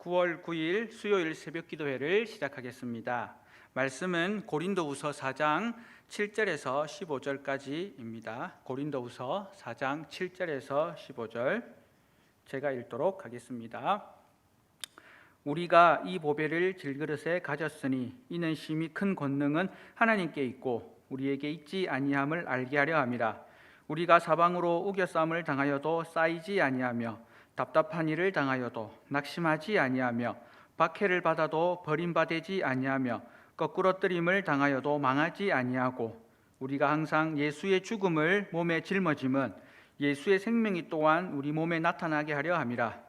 9월 9일 수요일 새벽 기도회를 시작하겠습니다. 말씀은 고린도후서 4장 7절에서 15절까지입니다. 고린도후서 4장 7절에서 15절 제가 읽도록 하겠습니다. 우리가 이 보배를 질그릇에 가졌으니 이는 심히 큰 권능은 하나님께 있고 우리에게 있지 아니함을 알게 하려 함이라. 우리가 사방으로 우겨싸움을 당하여도 쌓이지 아니하며 답답한 일을 당하여도 낙심하지 아니하며 박해를 받아도 버림받지 아니하며 거꾸러뜨림을 당하여도 망하지 아니하고 우리가 항상 예수의 죽음을 몸에 짊어짐은 예수의 생명이 또한 우리 몸에 나타나게 하려 함이라.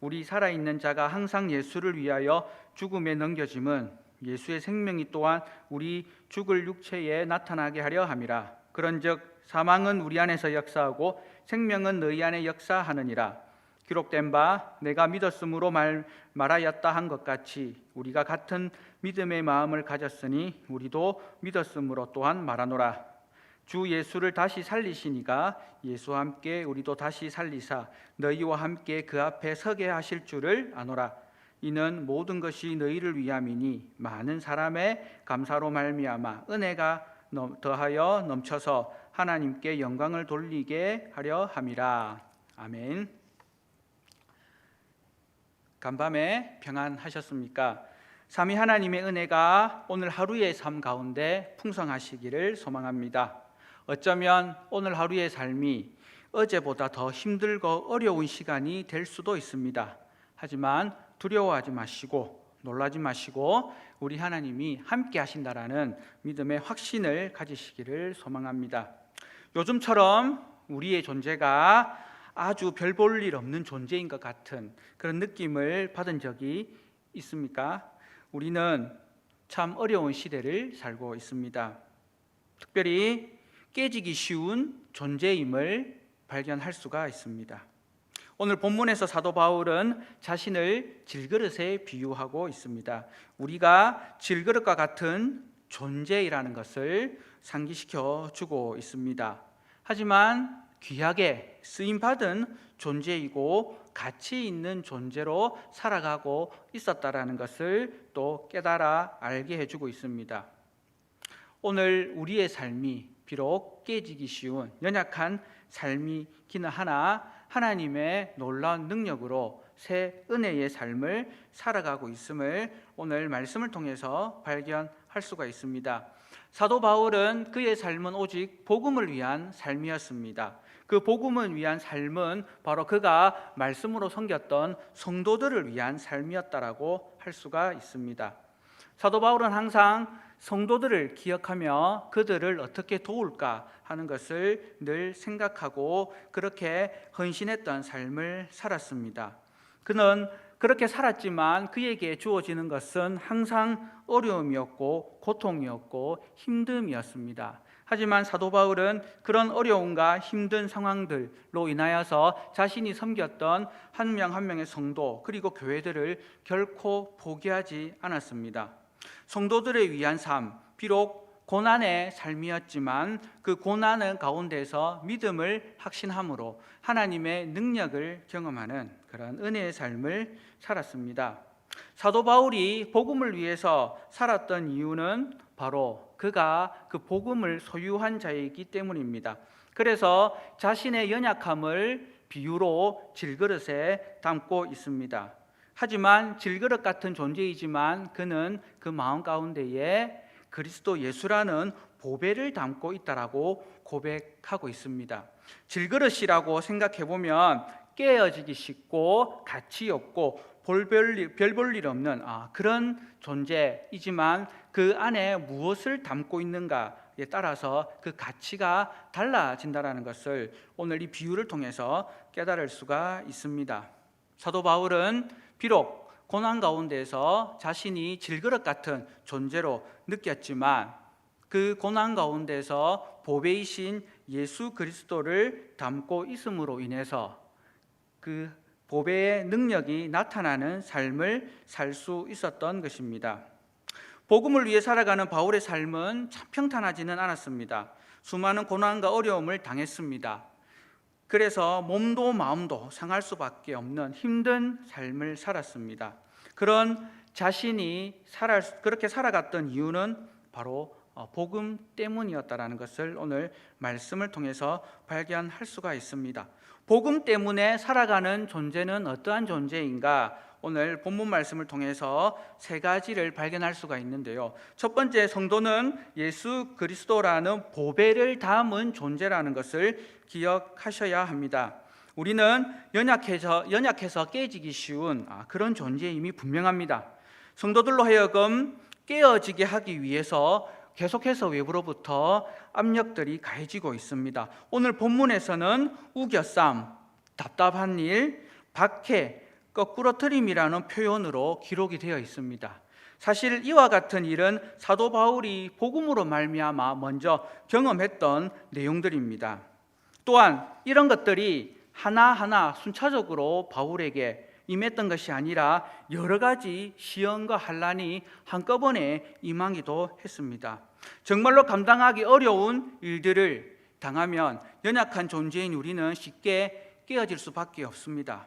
우리 살아있는 자가 항상 예수를 위하여 죽음에 넘겨짐은 예수의 생명이 또한 우리 죽을 육체에 나타나게 하려 함이라. 그런즉 사망은 우리 안에서 역사하고 생명은 너희 안에 역사하느니라. 기록된 바 내가 믿었으므로 말하였다 한 것 같이 우리가 같은 믿음의 마음을 가졌으니 우리도 믿었으므로 또한 말하노라. 주 예수를 다시 살리시니가 예수와 함께 우리도 다시 살리사 너희와 함께 그 앞에 서게 하실 줄을 아노라. 이는 모든 것이 너희를 위함이니 많은 사람의 감사로 말미암아 은혜가 더하여 넘쳐서 하나님께 영광을 돌리게 하려 함이라. 아멘. 간밤에 평안하셨습니까? 삼위 하나님의 은혜가 오늘 하루의 삶 가운데 풍성하시기를 소망합니다. 어쩌면 오늘 하루의 삶이 어제보다 더 힘들고 어려운 시간이 될 수도 있습니다. 하지만 두려워하지 마시고 놀라지 마시고 우리 하나님이 함께 하신다라는 믿음의 확신을 가지시기를 소망합니다. 요즘처럼 우리의 존재가 아주 별 볼 일 없는 존재인 것 같은 그런 느낌을 받은 적이 있습니까? 우리는 참 어려운 시대를 살고 있습니다. 특별히 깨지기 쉬운 존재임을 발견할 수가 있습니다. 오늘 본문에서 사도 바울은 자신을 질그릇에 비유하고 있습니다. 우리가 질그릇과 같은 존재이라는 것을 상기시켜 주고 있습니다. 하지만 귀하게 쓰임받은 존재이고 가치 있는 존재로 살아가고 있었다라는 것을 또 깨달아 알게 해주고 있습니다. 오늘 우리의 삶이 비록 깨지기 쉬운 연약한 삶이기는 하나 하나님의 놀라운 능력으로 새 은혜의 삶을 살아가고 있음을 오늘 말씀을 통해서 발견할 수가 있습니다. 사도 바울은 그의 삶은 오직 복음을 위한 삶이었습니다. 그 복음을 위한 삶은 바로 그가 말씀으로 섬겼던 성도들을 위한 삶이었다라고 할 수가 있습니다. 사도 바울은 항상 성도들을 기억하며 그들을 어떻게 도울까 하는 것을 늘 생각하고 그렇게 헌신했던 삶을 살았습니다. 그는 그렇게 살았지만 그에게 주어지는 것은 항상 어려움이었고 고통이었고 힘듦이었습니다. 하지만 사도 바울은 그런 어려움과 힘든 상황들로 인하여서 자신이 섬겼던 한 명 한 명의 성도 그리고 교회들을 결코 포기하지 않았습니다. 성도들을 위한 삶, 비록 고난의 삶이었지만 그 고난 가운데서 믿음을 확신함으로 하나님의 능력을 경험하는 그런 은혜의 삶을 살았습니다. 사도 바울이 복음을 위해서 살았던 이유는 바로 그가 그 복음을 소유한 자이기 때문입니다. 그래서 자신의 연약함을 비유로 질그릇에 담고 있습니다. 하지만 질그릇 같은 존재이지만 그는 그 마음 가운데에 그리스도 예수라는 보배를 담고 있다라고 고백하고 있습니다. 질그릇이라고 생각해 보면 깨어지기 쉽고 가치 없고 별 볼 일 없는 그런 존재이지만 그 안에 무엇을 담고 있는가에 따라서 그 가치가 달라진다는 것을 오늘 이 비유를 통해서 깨달을 수가 있습니다. 사도 바울은 비록 고난 가운데서 자신이 질그릇 같은 존재로 느꼈지만 그 고난 가운데서 보배이신 예수 그리스도를 담고 있음으로 인해서 그 보배의 능력이 나타나는 삶을 살 수 있었던 것입니다. 복음을 위해 살아가는 바울의 삶은 참 평탄하지는 않았습니다. 수많은 고난과 어려움을 당했습니다. 그래서 몸도 마음도 상할 수밖에 없는 힘든 삶을 살았습니다. 그런 자신이 그렇게 살아갔던 이유는 바로 복음 때문이었다라는 것을 오늘 말씀을 통해서 발견할 수가 있습니다. 복음 때문에 살아가는 존재는 어떠한 존재인가? 오늘 본문 말씀을 통해서 세 가지를 발견할 수가 있는데요. 첫 번째, 성도는 예수 그리스도라는 보배를 담은 존재라는 것을 기억하셔야 합니다. 우리는 연약해서 깨지기 쉬운 그런 존재임이 분명합니다. 성도들로 하여금 깨어지게 하기 위해서 계속해서 외부로부터 압력들이 가해지고 있습니다. 오늘 본문에서는 우겨쌈, 답답한 일, 박해, 거꾸러뜨림이라는 표현으로 기록이 되어 있습니다. 사실 이와 같은 일은 사도 바울이 복음으로 말미암아 먼저 경험했던 내용들입니다. 또한 이런 것들이 하나하나 순차적으로 바울에게 임했던 것이 아니라 여러 가지 시험과 환난이 한꺼번에 임하기도 했습니다. 정말로 감당하기 어려운 일들을 당하면 연약한 존재인 우리는 쉽게 깨어질 수밖에 없습니다.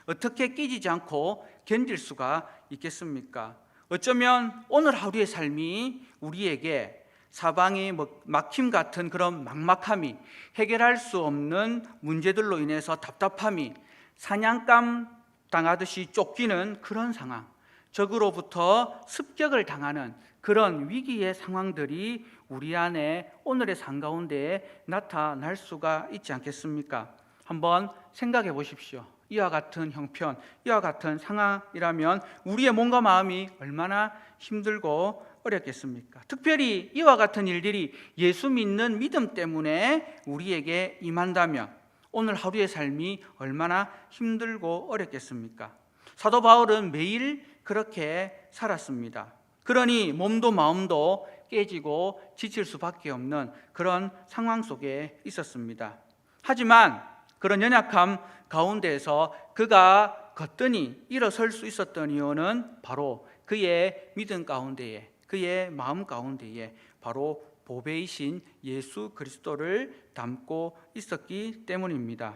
어떻게 깨지지 않고 견딜 수가 있겠습니까? 어쩌면 오늘 하루의 삶이 우리에게 사방이 막힘 같은 그런 막막함이, 해결할 수 없는 문제들로 인해서 답답함이, 사냥감 당하듯이 쫓기는 그런 상황, 적으로부터 습격을 당하는 그런 위기의 상황들이 우리 안에 오늘의 삶 가운데 나타날 수가 있지 않겠습니까? 한번 생각해 보십시오. 이와 같은 형편, 이와 같은 상황이라면 우리의 몸과 마음이 얼마나 힘들고 어렵겠습니까? 특별히 이와 같은 일들이 예수 믿는 믿음 때문에 우리에게 임한다면 오늘 하루의 삶이 얼마나 힘들고 어렵겠습니까? 사도 바울은 매일 그렇게 살았습니다. 그러니 몸도 마음도 깨지고 지칠 수밖에 없는 그런 상황 속에 있었습니다. 하지만 그런 연약함 가운데에서 그가 거뜬히 일어설 수 있었던 이유는 바로 그의 믿음 가운데에, 그의 마음 가운데에 바로 보배이신 예수 그리스도를 담고 있었기 때문입니다.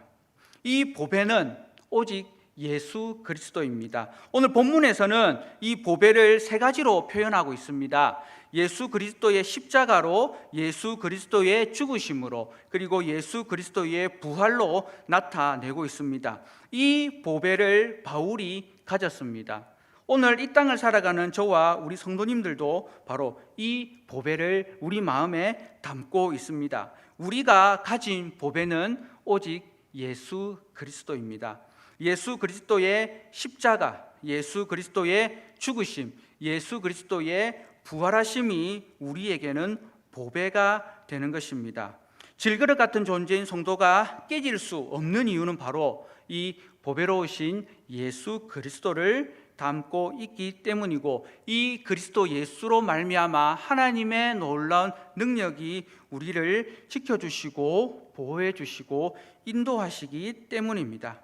이 보배는 오직 예수 그리스도입니다. 오늘 본문에서는 이 보배를 세 가지로 표현하고 있습니다. 예수 그리스도의 십자가로, 예수 그리스도의 죽으심으로, 그리고 예수 그리스도의 부활로 나타내고 있습니다. 이 보배를 바울이 가졌습니다. 오늘 이 땅을 살아가는 저와 우리 성도님들도 바로 이 보배를 우리 마음에 담고 있습니다. 우리가 가진 보배는 오직 예수 그리스도입니다. 예수 그리스도의 십자가, 예수 그리스도의 죽으심, 예수 그리스도의 부활하심이 우리에게는 보배가 되는 것입니다. 질그릇 같은 존재인 성도가 깨질 수 없는 이유는 바로 이 보배로우신 예수 그리스도를 담고 있기 때문이고, 이 그리스도 예수로 말미암아 하나님의 놀라운 능력이 우리를 지켜주시고 보호해 주시고 인도하시기 때문입니다.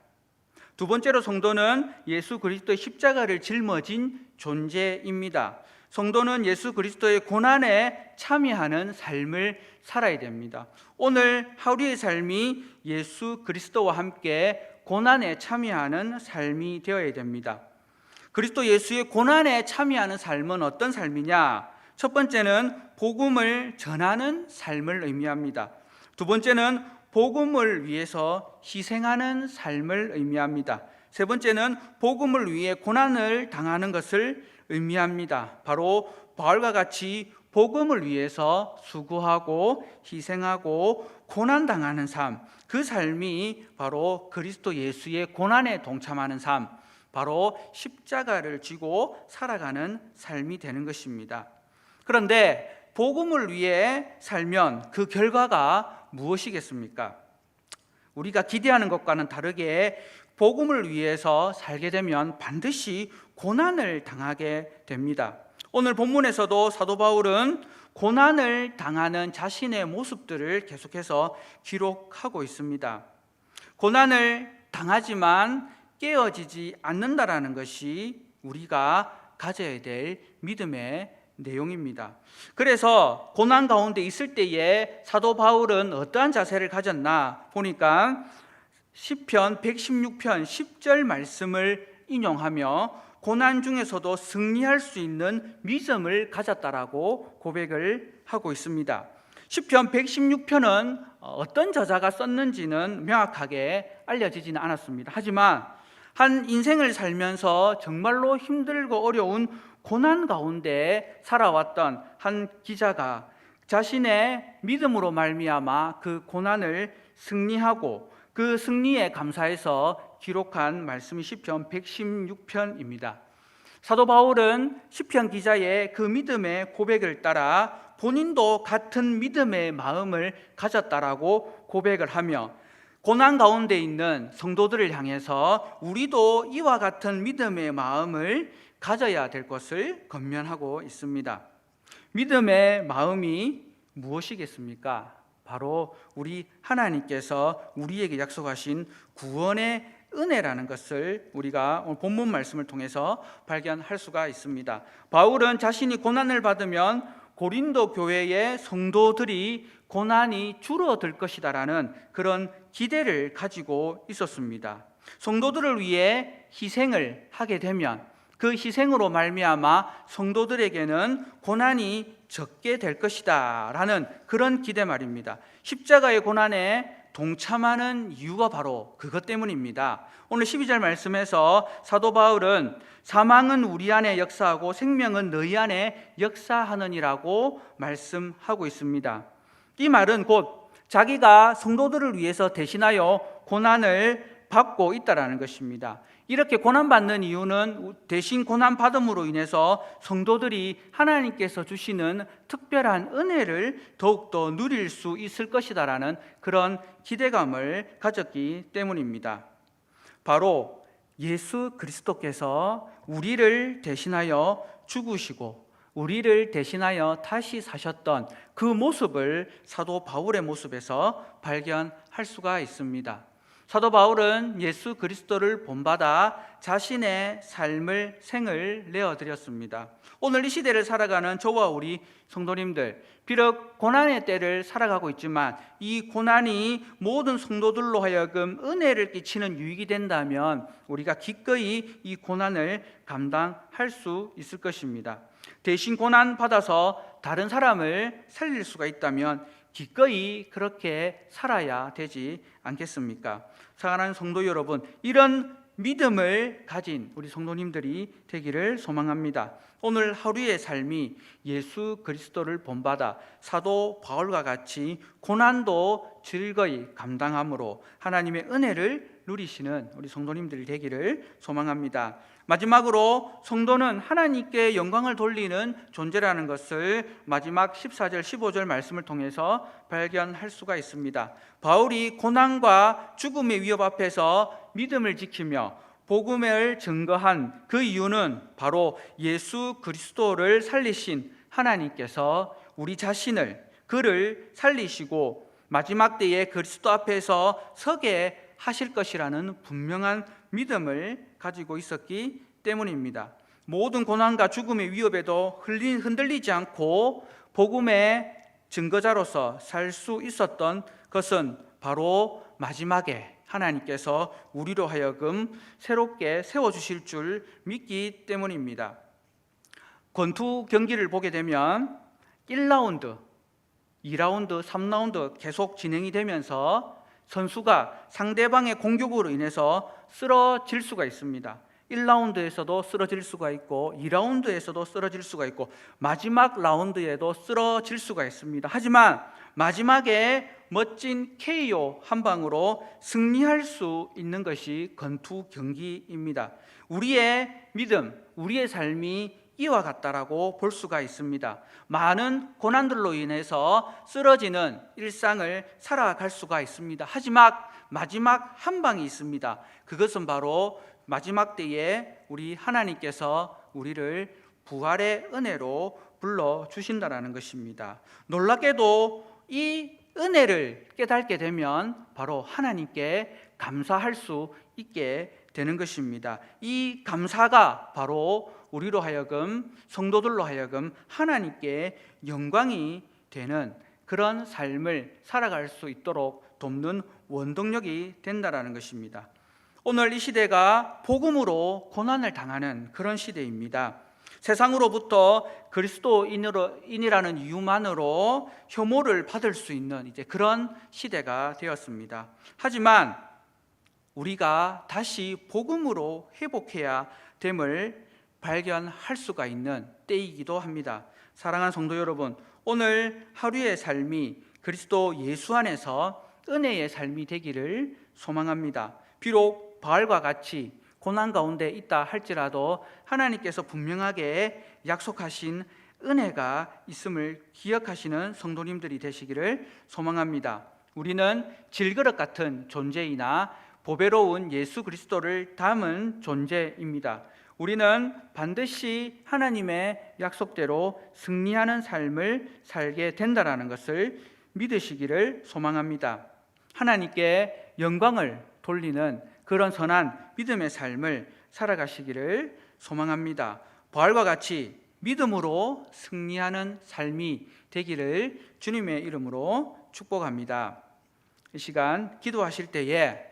두 번째로 성도는 예수 그리스도의 십자가를 짊어진 존재입니다. 성도는 예수 그리스도의 고난에 참여하는 삶을 살아야 됩니다. 오늘 하루의 삶이 예수 그리스도와 함께 고난에 참여하는 삶이 되어야 됩니다. 그리스도 예수의 고난에 참여하는 삶은 어떤 삶이냐? 첫 번째는 복음을 전하는 삶을 의미합니다. 두 번째는 복음을 위해서 희생하는 삶을 의미합니다. 세 번째는 복음을 위해 고난을 당하는 것을 의미합니다. 바로 바울과 같이 복음을 위해서 수고하고 희생하고 고난당하는 삶, 그 삶이 바로 그리스도 예수의 고난에 동참하는 삶, 바로 십자가를 지고 살아가는 삶이 되는 것입니다. 그런데 복음을 위해 살면 그 결과가 무엇이겠습니까? 우리가 기대하는 것과는 다르게 복음을 위해서 살게 되면 반드시 고난을 당하게 됩니다. 오늘 본문에서도 사도 바울은 고난을 당하는 자신의 모습들을 계속해서 기록하고 있습니다. 고난을 당하지만 깨어지지 않는다라는 것이 우리가 가져야 될 믿음의 내용입니다. 그래서 고난 가운데 있을 때에 사도 바울은 어떠한 자세를 가졌나 보니까 시편 116편 10절 말씀을 인용하며 고난 중에서도 승리할 수 있는 믿음을 가졌다라고 고백을 하고 있습니다. 시편 116편은 어떤 저자가 썼는지는 명확하게 알려지지는 않았습니다. 하지만 한 인생을 살면서 정말로 힘들고 어려운 고난 가운데 살아왔던 한 기자가 자신의 믿음으로 말미암아 그 고난을 승리하고 그 승리에 감사해서 기록한 말씀이 시편 116편입니다. 사도 바울은 시편 기자의 그 믿음의 고백을 따라 본인도 같은 믿음의 마음을 가졌다라고 고백을 하며 고난 가운데 있는 성도들을 향해서 우리도 이와 같은 믿음의 마음을 가져야 될 것을 권면하고 있습니다. 믿음의 마음이 무엇이겠습니까? 바로 우리 하나님께서 우리에게 약속하신 구원의 은혜라는 것을 우리가 오늘 본문 말씀을 통해서 발견할 수가 있습니다. 바울은 자신이 고난을 받으면 고린도 교회의 성도들이 고난이 줄어들 것이다라는 그런 기대를 가지고 있었습니다. 성도들을 위해 희생을 하게 되면 그 희생으로 말미암아 성도들에게는 고난이 적게 될 것이다 라는 그런 기대 말입니다. 십자가의 고난에 동참하는 이유가 바로 그것 때문입니다. 오늘 12절 말씀에서 사도 바울은 사망은 우리 안에 역사하고 생명은 너희 안에 역사하느니라고 말씀하고 있습니다. 이 말은 곧 자기가 성도들을 위해서 대신하여 고난을 받고 있다라는 것입니다. 이렇게 고난받는 이유는 대신 고난받음으로 인해서 성도들이 하나님께서 주시는 특별한 은혜를 더욱더 누릴 수 있을 것이다라는 그런 기대감을 가졌기 때문입니다. 바로 예수 그리스도께서 우리를 대신하여 죽으시고 우리를 대신하여 다시 사셨던 그 모습을 사도 바울의 모습에서 발견할 수가 있습니다. 사도 바울은 예수 그리스도를 본받아 자신의 삶을 생을 내어드렸습니다. 오늘 이 시대를 살아가는 저와 우리 성도님들, 비록 고난의 때를 살아가고 있지만 이 고난이 모든 성도들로 하여금 은혜를 끼치는 유익이 된다면 우리가 기꺼이 이 고난을 감당할 수 있을 것입니다. 대신 고난 받아서 다른 사람을 살릴 수가 있다면 기꺼이 그렇게 살아야 되지 않겠습니까? 사랑하는 성도 여러분, 이런 믿음을 가진 우리 성도님들이 되기를 소망합니다. 오늘 하루의 삶이 예수 그리스도를 본받아 사도 바울과 같이 고난도 즐거이 감당함으로 하나님의 은혜를 누리시는 우리 성도님들이 되기를 소망합니다. 마지막으로 성도는 하나님께 영광을 돌리는 존재라는 것을 마지막 14절 15절 말씀을 통해서 발견할 수가 있습니다. 바울이 고난과 죽음의 위협 앞에서 믿음을 지키며 복음을 증거한 그 이유는 바로 예수 그리스도를 살리신 하나님께서 우리 자신을 그를 살리시고 마지막 때에 그리스도 앞에서 서게 하실 것이라는 분명한 믿음을 가지고 있었기 때문입니다. 모든 고난과 죽음의 위협에도 흔들리지 않고 복음의 증거자로서 살 수 있었던 것은 바로 마지막에 하나님께서 우리로 하여금 새롭게 세워주실 줄 믿기 때문입니다. 권투 경기를 보게 되면 1라운드, 2라운드, 3라운드 계속 진행이 되면서 선수가 상대방의 공격으로 인해서 쓰러질 수가 있습니다. 1라운드에서도 쓰러질 수가 있고 2라운드에서도 쓰러질 수가 있고 마지막 라운드에도 쓰러질 수가 있습니다. 하지만 마지막에 멋진 KO 한 방으로 승리할 수 있는 것이 권투 경기입니다. 우리의 믿음, 우리의 삶이 이와 같다라고 볼 수가 있습니다. 많은 고난들로 인해서 쓰러지는 일상을 살아갈 수가 있습니다. 하지만 마지막 한 방이 있습니다. 그것은 바로 마지막 때에 우리 하나님께서 우리를 부활의 은혜로 불러주신다는 것입니다. 놀랍게도 이 은혜를 깨닫게 되면 바로 하나님께 감사할 수 있게 되는 것입니다. 이 감사가 바로 우리로 하여금 성도들로 하여금 하나님께 영광이 되는 그런 삶을 살아갈 수 있도록 돕는 원동력이 된다는 것입니다. 오늘 이 시대가 복음으로 고난을 당하는 그런 시대입니다. 세상으로부터 그리스도인이라는 이유만으로 혐오를 받을 수 있는 이제 그런 시대가 되었습니다. 하지만 우리가 다시 복음으로 회복해야 됨을 발견할 수가 있는 때이기도 합니다. 사랑하는 성도 여러분, 오늘 하루의 삶이 그리스도 예수 안에서 은혜의 삶이 되기를 소망합니다. 비록 바알과 같이 고난 가운데 있다 할지라도 하나님께서 분명하게 약속하신 은혜가 있음을 기억하시는 성도님들이 되시기를 소망합니다. 우리는 질그릇 같은 존재이나 보배로운 예수 그리스도를 담은 존재입니다. 우리는 반드시 하나님의 약속대로 승리하는 삶을 살게 된다는 것을 믿으시기를 소망합니다. 하나님께 영광을 돌리는 그런 선한 믿음의 삶을 살아가시기를 소망합니다. 바알과 같이 믿음으로 승리하는 삶이 되기를 주님의 이름으로 축복합니다. 이 시간 기도하실 때에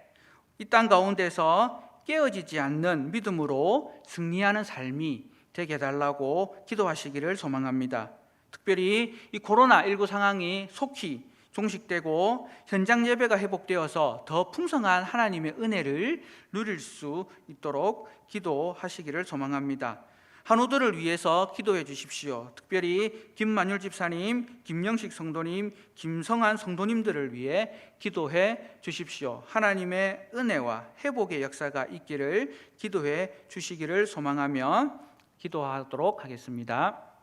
이 땅 가운데서 깨어지지 않는 믿음으로 승리하는 삶이 되게 해달라고 기도하시기를 소망합니다. 특별히 이 코로나19 상황이 속히 종식되고 현장 예배가 회복되어서 더 풍성한 하나님의 은혜를 누릴 수 있도록 기도하시기를 소망합니다. 한우들을 위해서 기도해 주십시오. 특별히 김만율 집사님, 김영식 성도님, 김성한 성도님들을 위해 기도해 주십시오. 하나님의 은혜와 회복의 역사가 있기를 기도해 주시기를 소망하며 기도하도록 하겠습니다.